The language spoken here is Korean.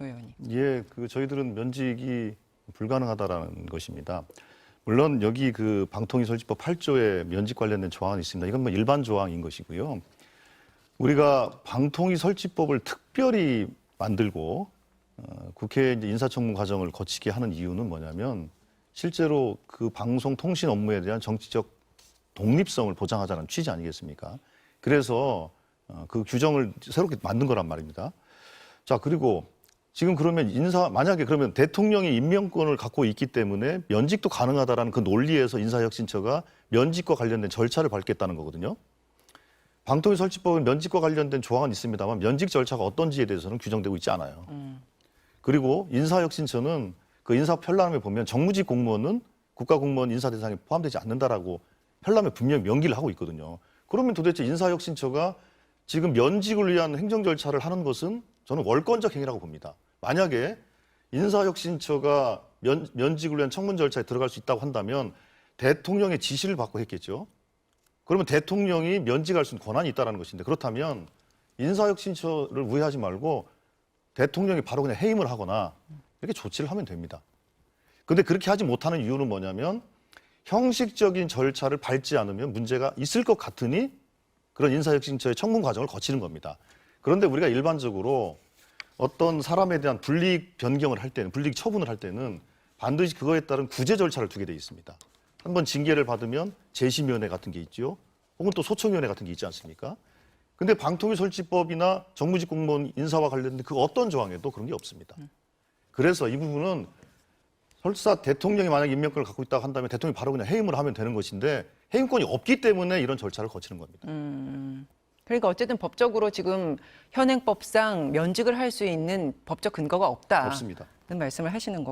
의원님. 예, 저희들은 면직이 불가능하다라는 것입니다. 물론 여기 방통위설치법 8조에 면직 관련된 조항이 있습니다. 이건 뭐 일반 조항인 것이고요. 우리가 방통위설치법을 특별히 만들고 국회 이제 인사청문 과정을 거치게 하는 이유는 뭐냐면 실제로 방송 통신 업무에 대한 정치적 독립성을 보장하자는 취지 아니겠습니까? 그래서 그 규정을 새롭게 만든 거란 말입니다. 자, 그리고 지금 그러면 만약에 그러면 대통령이 임명권을 갖고 있기 때문에 면직도 가능하다라는 그 논리에서 인사혁신처가 면직과 관련된 절차를 밟겠다는 거거든요. 방통위설치법은 면직과 관련된 조항은 있습니다만 면직 절차가 어떤지에 대해서는 규정되고 있지 않아요. 그리고 인사혁신처는 그 인사 편람에 보면 정무직 공무원은 국가공무원 인사 대상에 포함되지 않는다라고 편람에 분명히 명기를 하고 있거든요. 그러면 도대체 인사혁신처가 지금 면직을 위한 행정 절차를 하는 것은 저는 월권적 행위라고 봅니다. 만약에 인사혁신처가 면직을 위한 청문 절차에 들어갈 수 있다고 한다면 대통령의 지시를 받고 했겠죠. 그러면 대통령이 면직할 수 있는 권한이 있다는 것인데 그렇다면 인사혁신처를 우회하지 말고 대통령이 바로 그냥 해임을 하거나 이렇게 조치를 하면 됩니다. 그런데 그렇게 하지 못하는 이유는 뭐냐면 형식적인 절차를 밟지 않으면 문제가 있을 것 같으니 그런 인사혁신처의 청문 과정을 거치는 겁니다. 그런데 우리가 일반적으로 어떤 사람에 대한 불이익 변경을 할 때는, 불이익 처분을 할 때는 반드시 그거에 따른 구제 절차를 두게 돼 있습니다. 한번 징계를 받으면 재심위원회 같은 게 있죠. 혹은 또 소청위원회 같은 게 있지 않습니까? 근데 방통위설치법이나 정무직 공무원 인사와 관련된 그 어떤 조항에도 그런 게 없습니다. 그래서 이 부분은 설사 대통령이 만약 임명권을 갖고 있다고 한다면 대통령이 바로 그냥 해임을 하면 되는 것인데 해임권이 없기 때문에 이런 절차를 거치는 겁니다. 그러니까 어쨌든 법적으로 지금 현행법상 면직을 할 수 있는 법적 근거가 없다는 없습니다. 말씀을 하시는 거고.